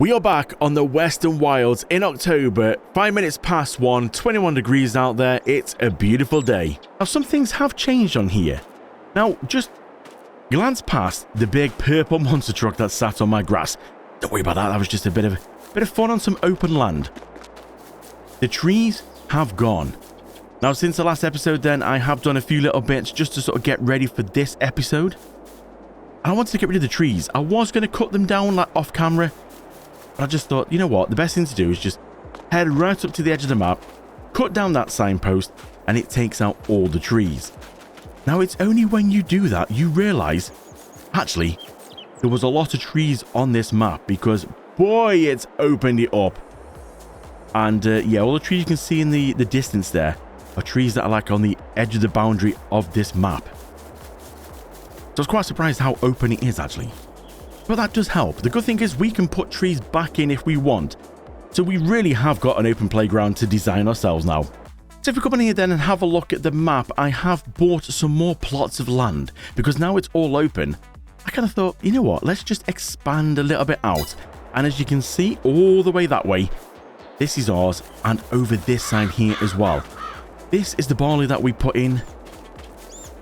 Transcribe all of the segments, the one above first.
We are back on the Western Wilds in October, 5 minutes past 1, 21 degrees out there. It's a beautiful day. Now, some things have changed on here. Now, just glance past the big purple monster truck that sat on my grass. Don't worry about that. That was just a bit of fun on some open land. The trees have gone. Now, since the last episode then, I have done a few little bits just to sort of get ready for this episode. And I wanted to get rid of the trees. I was going to cut them down like off camera. But I just thought, you know what, the best thing to do is just head right up to the edge of the map, cut down that signpost, and it takes out all the trees. Now, it's only when you do that you realise, actually, there was a lot of trees on this map because, boy, it's opened it up. And, yeah, all the trees you can see in the distance there are trees that are like on the edge of the boundary of this map. So I was quite surprised how open it is, actually. But that does help. The good thing is we can put trees back in if we want. So we really have got an open playground to design ourselves now. So if we come in here then and have a look at the map, I have bought some more plots of land because now it's all open. I kind of thought, you know what, let's just expand a little bit out. And as you can see all the way that way, this is ours, and over this side here as well. This is the barley that we put in.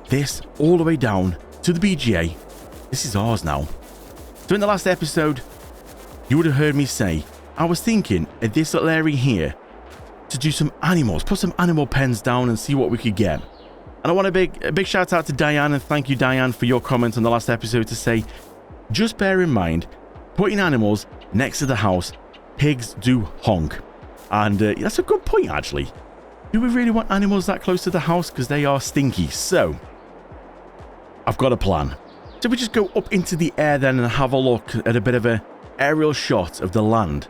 This all the way down to the BGA. This is ours now. So in the last episode, you would have heard me say, I was thinking at this little area here to do some animals, put some animal pens down and see what we could get. And I want a big shout out to Diane, and thank you Diane for your comment on the last episode to say, just bear in mind, putting animals next to the house, pigs do honk. And that's a good point actually. Do we really want animals that close to the house? Because they are stinky. So, I've got a plan. So we just go up into the air then and have a look at a bit of an aerial shot of the land.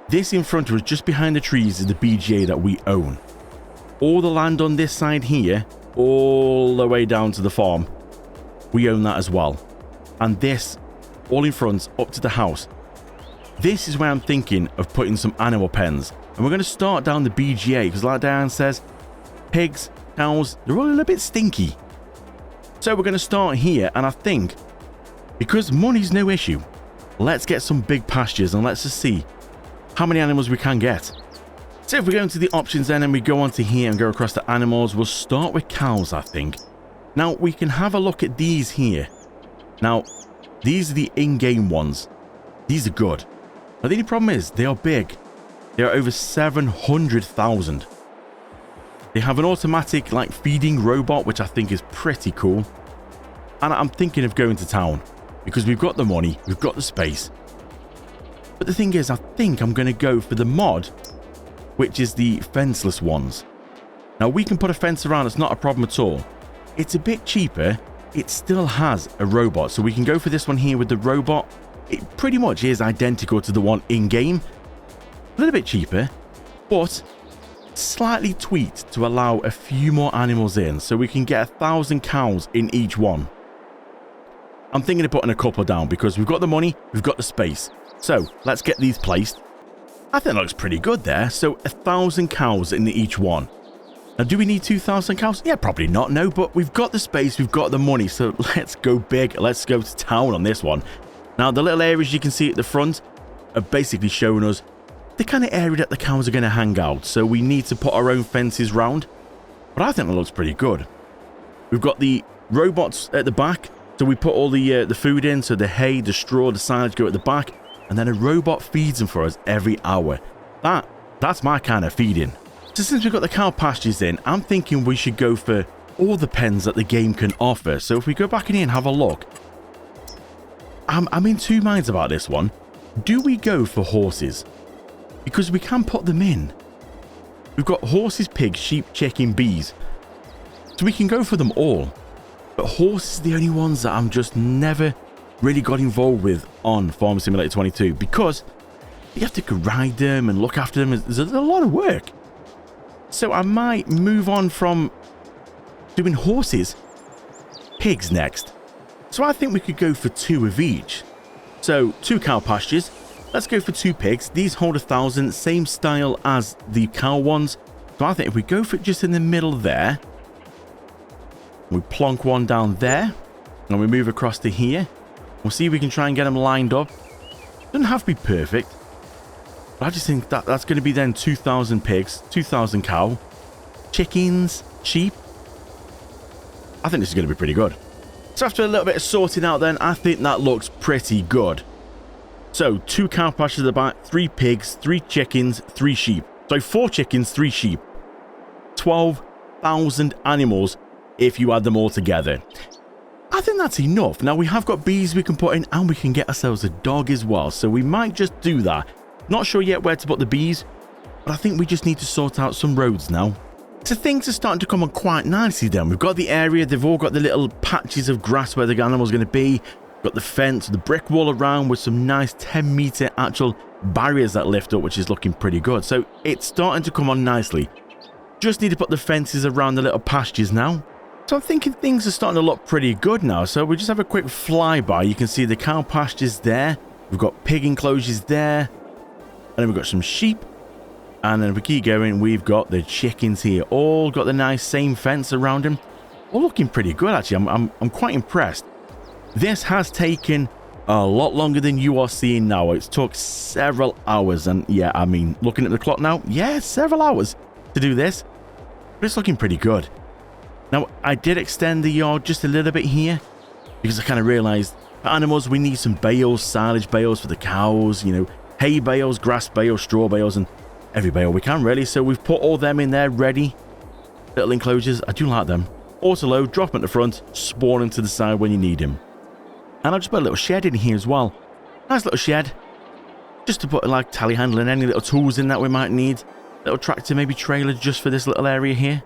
This in front of us, just behind the trees, is the BGA that we own. All the land on this side here, all the way down to the farm, we own that as well. And this, all in front, up to the house. This is where I'm thinking of putting some animal pens. And we're going to start down the BGA, because like Diane says, pigs, cows, they're all a little bit stinky. So we're going to start here, and I think, because money's no issue, let's get some big pastures and let's just see how many animals we can get. So if we go into the options then and we go onto here and go across to animals, we'll start with cows, I think. Now, we can have a look at these here. Now, these are the in-game ones. These are good. Now, the only problem is they are big. They are over 700,000. They have an automatic like feeding robot, which I think is pretty cool. And I'm thinking of going to town because we've got the money, we've got the space. But the thing is, I think I'm going to go for the mod, which is the fenceless ones. Now we can put a fence around, it's not a problem at all. It's a bit cheaper, it still has a robot. So we can go for this one here with the robot. It pretty much is identical to the one in-game. A little bit cheaper, but slightly tweaked to allow a few more animals in, so we can get 1,000 cows in each one. I'm thinking of putting a couple down because we've got the money, we've got the space. So let's get these placed. I think that looks pretty good there. So 1,000 cows in each one. Now, do we need 2,000 cows? Yeah, probably not, no, but we've got the space, we've got the money, so let's go big. Let's go to town on this one. Now, the little areas you can see at the front are basically showing us the kind of area that the cows are going to hang out, so we need to put our own fences round. But I think that looks pretty good. We've got the robots at the back, so we put all the food in, so the hay, the straw, the silage go at the back, and then a robot feeds them for us every hour. That's my kind of feeding. So since we've got the cow pastures in, I'm thinking we should go for all the pens that the game can offer. So if we go back in here and have a look, I'm in two minds about this one. Do we go for horses? Because we can put them in. We've got horses, pigs, sheep, chicken, bees. So we can go for them all. But horses are the only ones that I'm just never really got involved with on Farm Simulator 22. Because you have to ride them and look after them. There's a lot of work. So I might move on from doing horses. Pigs next. So I think we could go for 2 of each. So 2 cow pastures. Let's go for 2 pigs. These hold 1,000, same style as the cow ones. So I think if we go for it just in the middle there, we plonk one down there, and we move across to here. We'll see if we can try and get them lined up. Doesn't have to be perfect. But I just think that that's going to be then 2,000 pigs, 2,000 cow, chickens, sheep. I think this is going to be pretty good. So after a little bit of sorting out then, I think that looks pretty good. So 2 cow pastures at the back, 3 pigs, 3 chickens, 3 sheep. So 4 chickens, 3 sheep. 12,000 animals if you add them all together. I think that's enough. Now we have got bees we can put in, and we can get ourselves a dog as well. So we might just do that. Not sure yet where to put the bees, but I think we just need to sort out some roads now. So things are starting to come on quite nicely then. We've got the area, they've all got the little patches of grass where the animal's going to be. Got the fence, the brick wall around with some nice 10-meter actual barriers that lift up, which is looking pretty good. So it's starting to come on nicely. Just need to put the fences around the little pastures now. So I'm thinking things are starting to look pretty good now. So we just have a quick flyby. You can see the cow pastures there. We've got pig enclosures there. And then we've got some sheep. And then if we keep going, we've got the chickens here. All got the nice same fence around them. All looking pretty good, actually. I'm quite impressed. This has taken a lot longer than you are seeing now. It's took several hours. And yeah, I mean, looking at the clock now, yeah, several hours to do this. But it's looking pretty good. Now, I did extend the yard just a little bit here because I kind of realized for animals, we need some bales, silage bales for the cows, you know, hay bales, grass bales, straw bales, and every bale we can really. So we've put all them in there ready. Little enclosures. I do like them. Auto load, drop them at the front, spawn them to the side when you need them. And I'll just put a little shed in here as well. Nice little shed. Just to put like telehandler and any little tools in that we might need. Little tractor, maybe trailer just for this little area here.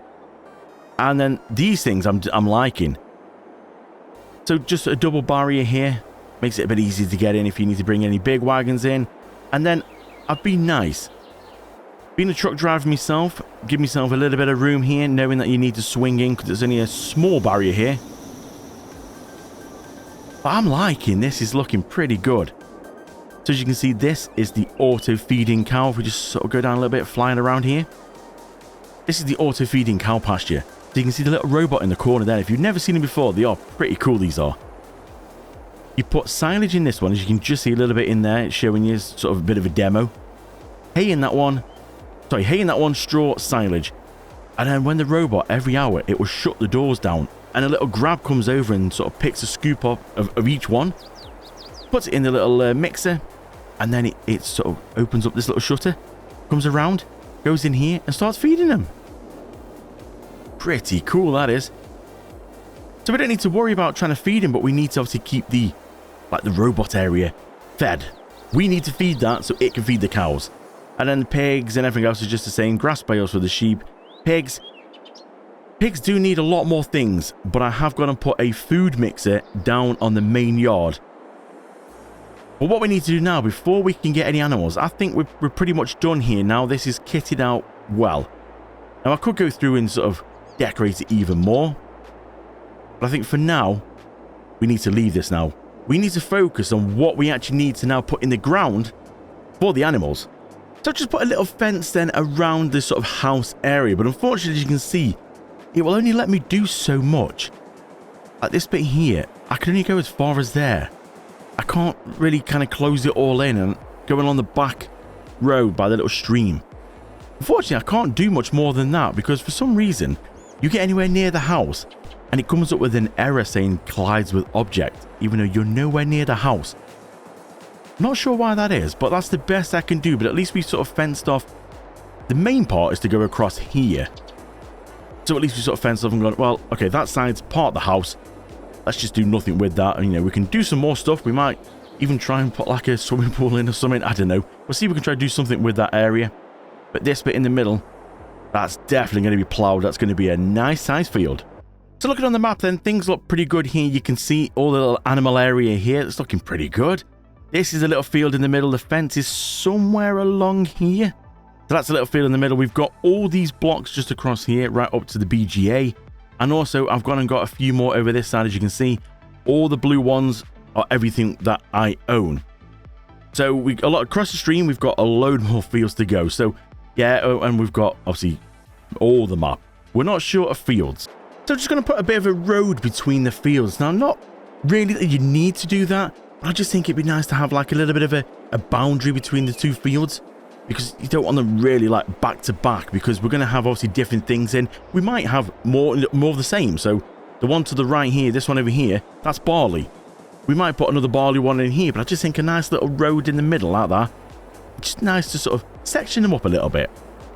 And then these things I'm liking. So just a double barrier here. Makes it a bit easier to get in if you need to bring any big wagons in. And then I've been nice. Being a truck driver myself, give myself a little bit of room here, knowing that you need to swing in because there's only a small barrier here. But I'm liking this. Is looking pretty good. So as you can see, this is the auto feeding cow. If we just sort of go down a little bit, flying around here. This is the auto feeding cow pasture. So you can see the little robot in the corner there. If you've never seen them before, they are pretty cool, these are. You put silage in this one, as you can just see a little bit in there. It's showing you sort of a bit of a demo. Hay in that one. Sorry, hay in that one, straw, silage. And then when the robot, every hour, it will shut the doors down. And a little grab comes over and sort of picks a scoop up of each one. Puts it in the little mixer. And then it sort of opens up this little shutter. Comes around, goes in here and starts feeding them. Pretty cool, that is. So we don't need to worry about trying to feed him, but we need to obviously keep the robot area fed. We need to feed that so it can feed the cows. And then the pigs and everything else is just the same. Grass bales for the sheep. Pigs do need a lot more things, but I have gone and put a food mixer down on the main yard. But what we need to do now, before we can get any animals, I think we're pretty much done here now. This is kitted out well. Now I could go through and sort of decorate it even more. But I think for now, we need to leave this now. We need to focus on what we actually need to now put in the ground for the animals. So just put a little fence then around this sort of house area. But unfortunately, as you can see, it will only let me do so much. Like this bit here, I can only go as far as there. I can't really kind of close it all in and go along the back road by the little stream. Unfortunately, I can't do much more than that because for some reason, you get anywhere near the house and it comes up with an error saying collides with object, even though you're nowhere near the house. Not sure why that is, but that's the best I can do. But at least we sort of fenced off. The main part is to go across here. So at least we sort of fenced off and gone, well, okay, that side's part of the house. Let's just do nothing with that. And, you know, we can do some more stuff. We might even try and put like a swimming pool in or something. I don't know. We'll see if we can try to do something with that area. But this bit in the middle, that's definitely going to be ploughed. That's going to be a nice size field. So looking on the map then, things look pretty good here. You can see all the little animal area here. It's looking pretty good. This is a little field in the middle. The fence is somewhere along here. So that's a little field in the middle. We've got all these blocks just across here, right up to the BGA. And also, I've gone and got a few more over this side, as you can see. All the blue ones are everything that I own. So a lot across the stream, we've got a load more fields to go. So yeah, and we've got obviously all the map. We're not short of fields. So I'm just going to put a bit of a road between the fields. Now, not really that you need to do that, I just think it'd be nice to have like a little bit of a boundary between the two fields, because you don't want them really like back to back, because we're going to have obviously different things in. We might have more of the same. So the one to the right here, this one over here, that's barley. We might put another barley one in here, but I just think a nice little road in the middle like that. Just nice to sort of section them up a little bit.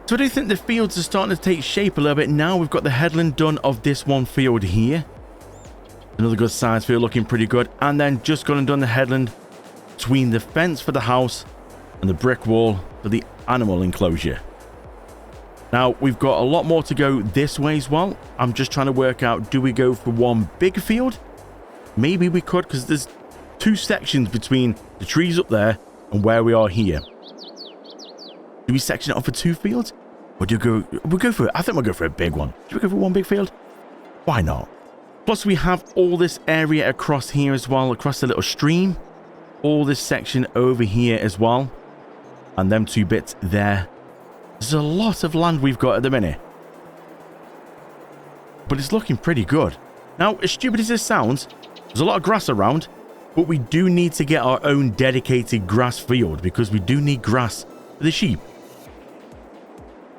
So I do think the fields are starting to take shape a little bit now. We've got the headland done of this one field here. Another good size field, looking pretty good. And then just gone and done the headland between the fence for the house and the brick wall for the animal enclosure. Now, we've got a lot more to go this way as well. I'm just trying to work out, do we go for one big field? Maybe we could, because there's two sections between the trees up there and where we are here. Do we section it off for two fields? Or do we'll go for it? I think we'll go for a big one. Should we go for one big field? Why not? Plus, we have all this area across here as well, across the little stream. All this section over here as well. And them two bits there. There's a lot of land we've got at the minute. But it's looking pretty good. Now, as stupid as this sounds, there's a lot of grass around. But we do need to get our own dedicated grass field, because we do need grass for the sheep.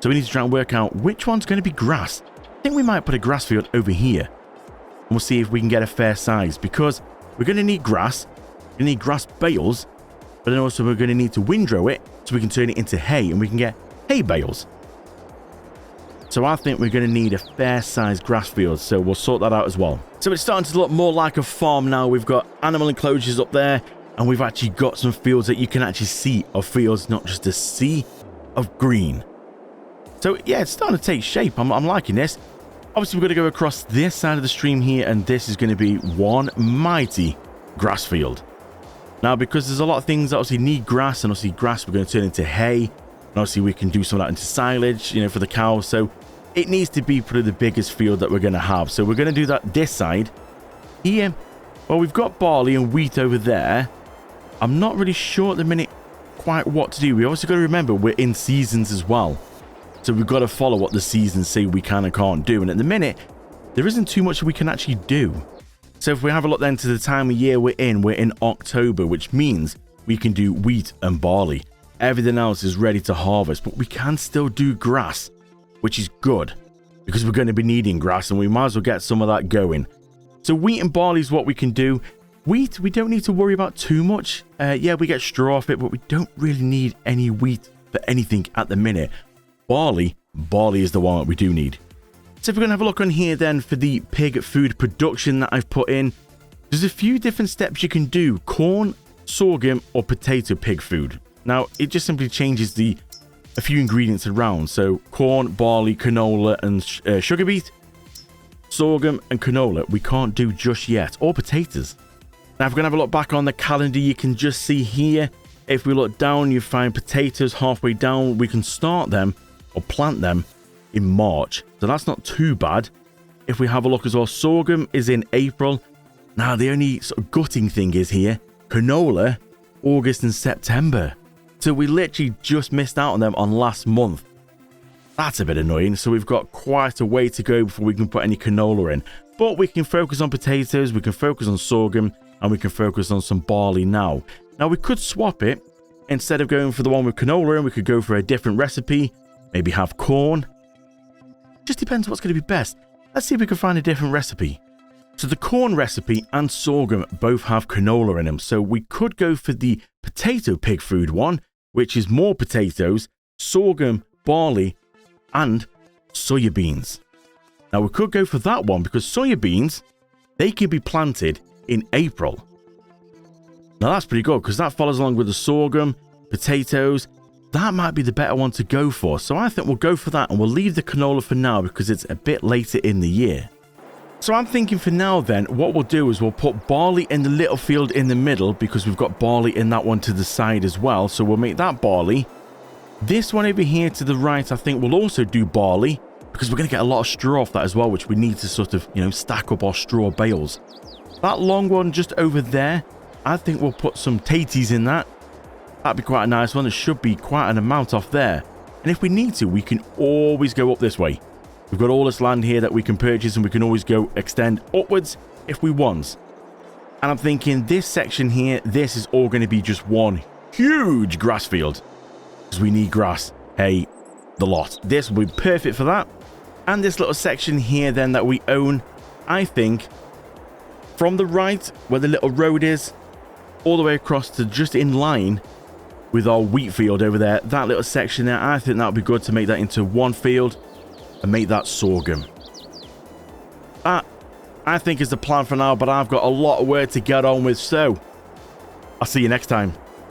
So we need to try and work out which one's going to be grass. I think we might put a grass field over here. And we'll see if we can get a fair size, because we're going to need grass. We're going to need grass bales. But then also we're going to need to windrow it so we can turn it into hay, and we can get hay bales. So I think we're going to need a fair sized grass field. So we'll sort that out as well. So it's starting to look more like a farm now. We've got animal enclosures up there. And we've actually got some fields that you can actually see of fields, not just a sea of green. So yeah, it's starting to take shape. I'm liking this. Obviously, we're going to go across this side of the stream here, and this is going to be one mighty grass field. Now, because there's a lot of things that obviously need grass, and obviously grass we're going to turn into hay, and obviously we can do some of that into silage, you know, for the cows. So it needs to be probably the biggest field that we're going to have. So we're going to do that this side. Here, well, we've got barley and wheat over there. I'm not really sure at the minute quite what to do. We obviously got to remember we're in seasons as well. So we've got to follow what the seasons say we can and can't do. And at the minute, there isn't too much we can actually do. So if we have a look then to the time of year we're in October, which means we can do wheat and barley. Everything else is ready to harvest, but we can still do grass, which is good because we're going to be needing grass, and we might as well get some of that going. So wheat and barley is what we can do. Wheat, we don't need to worry about too much. Yeah, we get straw off it, but we don't really need any wheat for anything at the minute. Barley is the one that we do need. So if we're going to have a look on here then for the pig food production that I've put in, there's a few different steps you can do. Corn, sorghum, or potato pig food. Now, it just simply changes a few ingredients around. So corn, barley, canola, and sugar beet. Sorghum and canola we can't do just yet, or potatoes. Now, if we're going to have a look back on the calendar, you can just see here, if we look down, you find potatoes halfway down. We can start them or plant them in March. So that's not too bad. If we have a look as well, sorghum is in April. Now, the only sort of gutting thing is here, canola, August and September. So we literally just missed out on them on last month. That's a bit annoying. So we've got quite a way to go before we can put any canola in. But we can focus on potatoes, we can focus on sorghum, and we can focus on some barley now. Now, we could swap it. Instead of going for the one with canola, we could go for a different recipe. Maybe have corn. Just depends what's going to be best. Let's see if we can find a different recipe. So the corn recipe and sorghum both have canola in them. So we could go for the potato pig food one, which is more potatoes, sorghum, barley, and soya beans. Now, we could go for that one because soya beans, they can be planted in April. Now, that's pretty good because that follows along with the sorghum, potatoes. That might be the better one to go for. So I think we'll go for that, and we'll leave the canola for now because it's a bit later in the year. So I'm thinking for now then, what we'll do is we'll put barley in the little field in the middle because we've got barley in that one to the side as well. So we'll make that barley. This one over here to the right, I think we'll also do barley because we're going to get a lot of straw off that as well, which we need to sort of, stack up our straw bales. That long one just over there, I think we'll put some taties in that. That'd be quite a nice one. There should be quite an amount off there. And if we need to, we can always go up this way. We've got all this land here that we can purchase, and we can always go extend upwards if we want. And I'm thinking this section here, this is all going to be just one huge grass field. Because we need grass. Hey, the lot. This will be perfect for that. And this little section here then that we own, I think, from the right, where the little road is, all the way across to just in line with our wheat field over there. That little section there, I think that would be good to make that into one field and make that sorghum. That, I think, is the plan for now, but I've got a lot of work to get on with, so I'll see you next time.